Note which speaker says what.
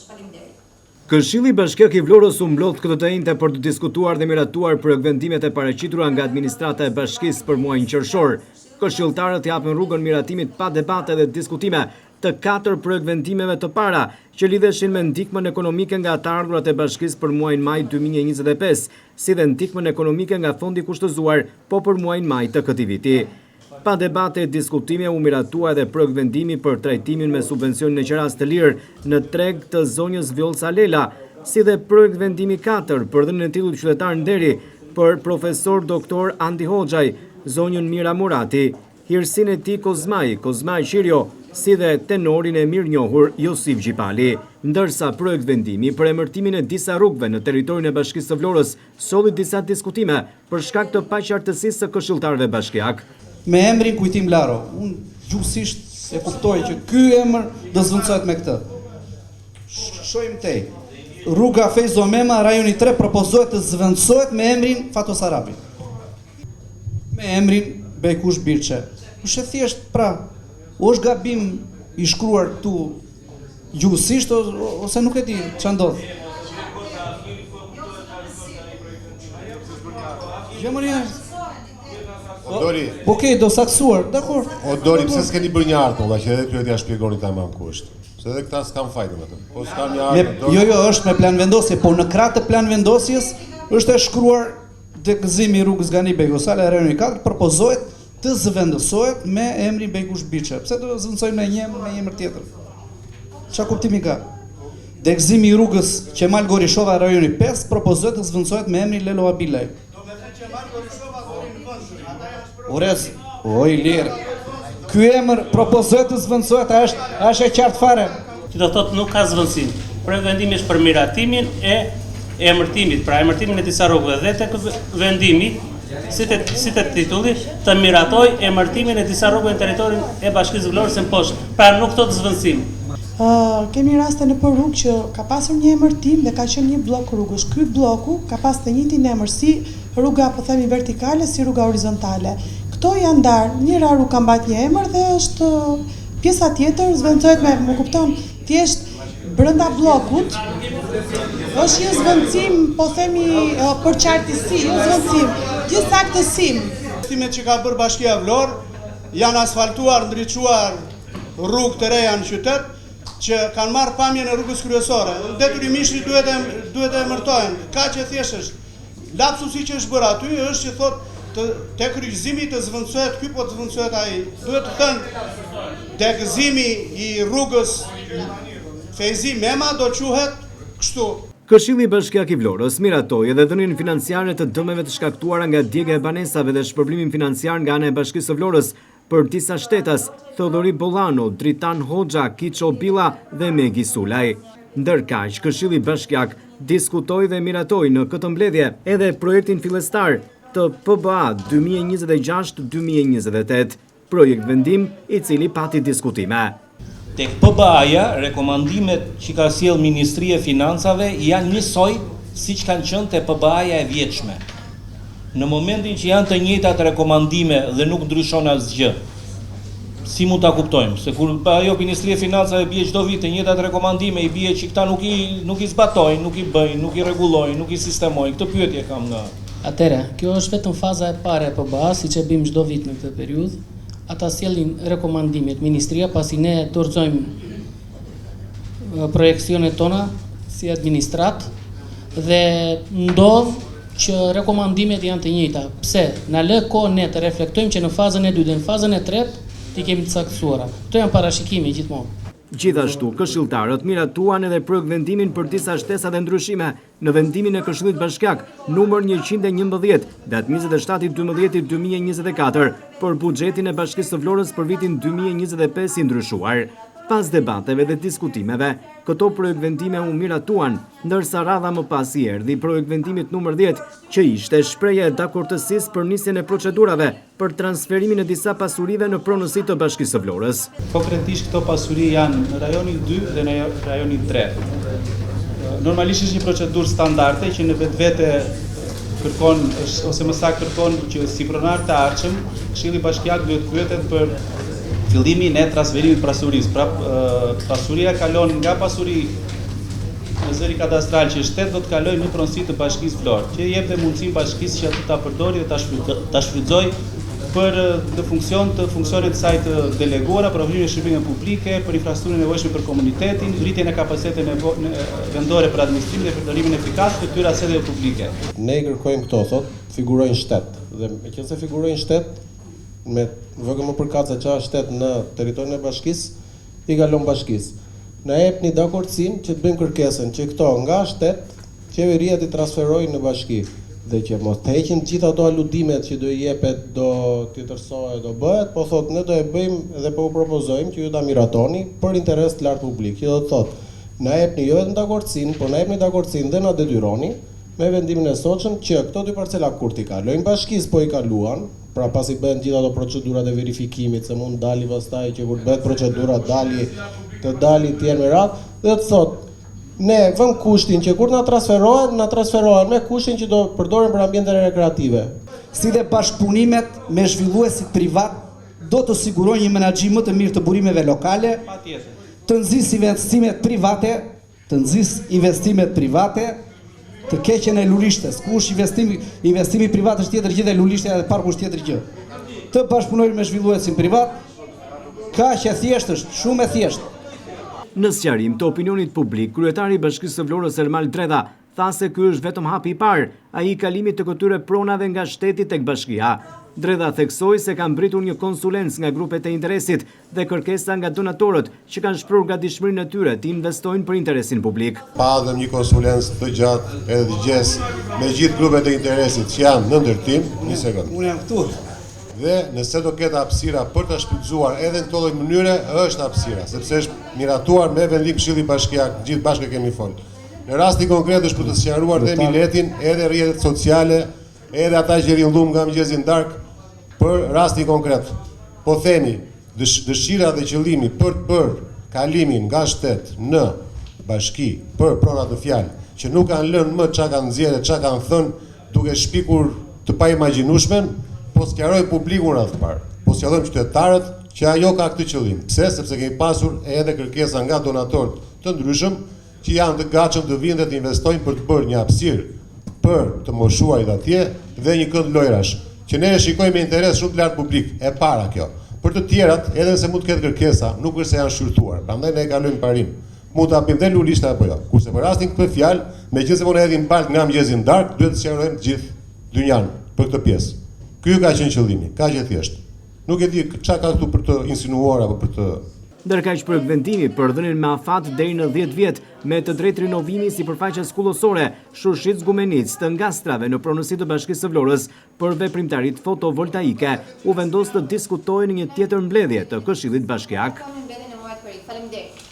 Speaker 1: Faleminderit.
Speaker 2: Këshilli Bashkiak i Vlorës u mblodh këtë të njëjtë për të diskutuar dhe miratuar për vendimet e paraqitura nga administrata e bashkisë për muajin qershor. Këshilltarët japën rrugën miratimit pa debate dhe diskutime të 4 projektventimeve të para që lidheshin me ndihmën ekonomike nga të ardhurat e bashkisë për muajin maj 2025, si dhe ndihmën ekonomike nga fondi kushtëzuar po për muajin maj të këtij viti. Pa debate e diskutime u miratua edhe projektvendimi për trajtimin me subvencionin e qeras të lirë në treg të zonjës Vjollca Lela, si dhe projektvendimi 4 për dhënien e titullit qytetar nderi për profesor doktor Andi Hoxhaj, zonjën Mira Murati, hirsin e tij Kozmaj Qirio, si dhe tenorin e mirënjohur Josif Gjipali, ndërsa projektvendimi për emërtimin e disa rrugëve në territorin e Bashkisë së Vlorës solli disa diskutime për shkak të paqartësisë së këshilltarëve bashkiak.
Speaker 3: Me emrin Kujtim Laro, unë gjusisht e kuptoj që ky emër do zvendësohet me këtë. Shojmë tej. Rruga Fejzo Mema, rajoni 3 propozohet të zvendësohet me emrin Fatos Arabi. Me emrin Bejkush Birçe. Është thjesht pra, o është gabim i shkruar këtu gjuhësisht ose nuk e di ç'a ndodh. Gjëmëria. Okej, do saksuar, dakor.
Speaker 4: O Dori, pse s'keni bërë një artull, që edhe ty t'ja shpjegoni tamam ku është. Se edhe këta s'kam fajtën atë. Po s'kam një artull.
Speaker 3: Jo, është me plan vendosje, po në krah të plan vendosjes është e shkruar dekëzimi i rrugës Gani Begosale, rajoni 4, propozohet të zëvendësohet me emrin Bejkush Birçe. Pse do zëvendësojmë me një emër tjetër? Ç'a kuptimi ka? Dekëzimi i rrugës Qemal Gorishova, rajoni 5, propozohet të zëvendësohet me emrin Lelo Abilaj. Ores, oj lirë, ky emër propozohet të zvendësohet, është e qartë fare.
Speaker 5: Që do thotë nuk ka zvendësim. Projektvendimi është për miratimin e emërtimit, pra emërtimin e disa rrugëve dhe tek vendimi, si te titulli, të miratoj emërtimin e disa rrugëve në territorin e Bashkisë Vlorës së Poshtë, pra nuk thot zvendësim.
Speaker 6: Kemi raste në për rrugë që ka pasur një emërtim dhe ka qenë një blok rrugësh. Ky bloku ka pas të njëjtin emër si rruga po themi vertikale si rruga horizontale. Këto janë ndarë, njëra rrugë ka mbajtur një emër dhe është pjesa tjetër zvendësohet me, më kupton, thjesht brenda bllokut. Është një zvendësim, po themi për qartësi, jo zvendësim, gjithsaktësim.
Speaker 3: Investimet që ka bërë Bashkia Vlorë janë asfaltuar, ndriçuar rrugë të reja në qytet që kanë marrë pamjen e rrugës kryesore. Detyrimisht duhet e emërtohen. Kaq e thjesht është. Lapsusi që është bërë aty është që thotë te kryqëzimi të zvendësohet ky, po të zvendësohet ai. Duhet të thënë dekëzimi i rrugës Fejzi Mema do quhet kështu.
Speaker 2: Këshilli Bashkiak i Vlorës miratoi edhe dhënien financiare të dëmeve të shkaktuara nga djegja e banesave dhe shpërblimin financiar nga ana e Bashkisë së Vlorës për disa shtetas, Thodori Bollano, Dritan Hoxha, Kiço Billa dhe Megi Sulaj. Ndërkaq, Këshilli Bashkiak diskutoi dhe miratoi në këtë mbledhje edhe projektin fillestar të PBA 2026-2028, projekt vendim i cili pati diskutime.
Speaker 7: Tek PBA-ja, rekomandimet që ka sjell Ministria e Financave janë njësoj siç kanë qenë te PBA-ja e vjetshme. Në momentin që janë të njëjtat rekomandime dhe nuk ndryshon asgjë, si mund ta kuptojmë? Se kur ajo Ministria e Financave bie çdo vit të njëjtat rekomandime, i bie që këta nuk i zbatojnë, nuk i bëjnë, nuk i rregullojnë, nuk i sistemojnë. Këtë pyetje kam nga.
Speaker 8: Atëre, kjo është vetëm faza e parë e PBA, siç e bëjmë çdo vit në këtë periudhë. Ata sjellin rekomandimet Ministria, pasi ne dorëzojmë projekcionet tona si administrat dhe ndodh që rekomandimet janë të njëjta. Pse? Na lë kohë ne të reflektojmë që në fazën e dytë dhe në fazën e tretë ti kemi të caktuara. Këto janë parashikime gjithmonë.
Speaker 2: Gjithashtu, këshilltarët miratuan edhe projektvendimin për disa shtesa dhe ndryshime në vendimin e Këshillit Bashkiak numër 111 datë 27/12/2024 për buxhetin e Bashkisë së Vlorës për vitin 2025 i ndryshuar. Pas debateve dhe diskutimeve, këto projektvendime u miratuan, ndërsa radha më pas i erdhi projektvendimit numër 10, që ishte shprehja e dakordësisë për nisjen e procedurave për transferimin e disa pasurive në pronësi të Bashkisë së Vlorës.
Speaker 9: Konkretisht këto pasuri janë në rajonin 2 dhe në rajonin 3. Normalisht është një procedurë standarde që në vetvete kërkon ose më saktë kërkon që si pronar të ardhshëm, Këshilli Bashkiak duhet pyetet për fillimin e transferimit pasurisë. Pra, pasuria kalon nga pasuri në zëri kadastral që shtetë do të kalojë në pronësi të Bashkisë Vlorë, që jep dhe mundësinë Bashkisë që atë ta përdori dhe ta shfrytëzoj për në funksion të funksionet të saj të deleguara, për ofrimin e shërbimeve publike, për infrastrukturën e nevojshme për komunitetin, rritjen e kapacitetit vendore për administrimin dhe përdorimin efikas të këtyre aseteve publike.
Speaker 1: Ne i kërkojmë këto, thot, figurojnë shtet. Dhe meqense figurojnë shtet, me vëgë më përkatës qa shtet në territorin e Bashkisë, i kalon Bashkisë. Na jepni dakordsinë që të bëjmë kërkesën që këto nga shtet, qeveria t'i transferojnë në Bashki. Dhe që mos të heqin gjitha ato aludimet që do i jepet, do t'i tërsohet, do bëhet, po thot, ne do e bëjmë dhe po u propozojmë që ju ta miratoni për interes të lartë publik, që do të thot, na jepni jo vetëm dakordsinë, po na jepni dakordsinë dhe na detyroni me vendimin e sotshëm që këto dy parcela kur t'i kalojnë Bashkisë, po i kaluan, pra pas i bëhen gjitha ato procedurat e verifikimit, se mund dali pastaj që kur bëhet procedura dali tjerë me radhë, dhe të thot, ne vëm kushtin që kur na transferohen me kushtin që do përdoren për ambiente rekreative.
Speaker 10: Si dhe bashkëpunimet me zhvilluesit privat do të sigurojnë një menaxhim më të mirë të burimeve lokale, të nxjisë investimet private, të keqen e lulishtes, ku është investimi privat është tjetër gjë dhe lulishtja dhe parku është tjetër gjë. Të bashkëpunojnë me zhvilluesin privat, kaq e thjeshtë është, shumë e thjeshtë.
Speaker 2: Në sqarim të opinionit publik, kryetari i Bashkisë së Vlorës Ermal Dredha tha se ky është vetëm hapi i parë, ai i kalimit të këtyre pronave nga shteti tek Bashkia. Dredha theksoi se ka mbritur një konsulencë nga grupet e interesit dhe kërkesa nga donatorët që kanë shprehur gatishmërinë e tyre të investojnë për interesin publik.
Speaker 4: Padëm një konsulencë të gjatë edhe dëgjes me gjithë grupet e interesit që janë në ndërtim, një sekond.
Speaker 10: Unë jam këtu.
Speaker 4: Dhe nëse do ketë hapësira për të shpërtzuar edhe në këto lloj mënyre, është hapësira, sepse është miratuar me vendim Këshilli Bashkiak, gjithë bashkë kemi folë. Në rasti konkret është për të sqaruar dhe miletin, edhe rrjetet sociale, edhe ata që rrin lum nga mëngjesi darkë, për rasti konkret. Po themi, dëshira dhe qëllimi për të bërë kalimin nga shtet në Bashki për pronat të fjalë, që nuk kanë lënë më çka kanë nxjerrë, çka kanë thënë, duke shpikur të paimagjinueshmen, po sqaroj publikun radh parë, po sqarojmë qytetarët që ajo ka këtë qëllim. Pse? Sepse kemi pasur edhe kërkesa nga donatorët të ndryshëm që janë të gatshëm të vinë dhe të investojnë për të bërë një hapësirë për të moshuarit atje dhe një kënd lojrash, që ne e shikojmë me interes shumë të lartë publik, e para kjo. Për të tjerat, edhe nëse mund të ketë kërkesa, nuk është se janë shqyrtuar, prandaj ne e kalojmë parim. Mund të hapim dhe lulishta apo jo. Kurse për rastin këtë fjalë, megjithëse po ne hedhim baltë nga mëngjesi darkë, duhet të sqarojmë të gjithë dynjan për këtë pjesë. Ky ka qenë qëllimi, kaq e thjeshtë. Nuk e di çka ka këtu për të insinuar apo për të.
Speaker 2: Ndërkaq projekt vendimi për dhënien me afat deri në 10 vjet me të drejtë rinovimi sipërfaqes skullosore Shushit Zgumenic të ngastrave në pronësi të Bashkisë së Vlorës për veprimtarit fotovoltaike u vendos të diskutohej në një tjetër mbledhje të Këshillit Bashkiak.
Speaker 11: Faleminderit.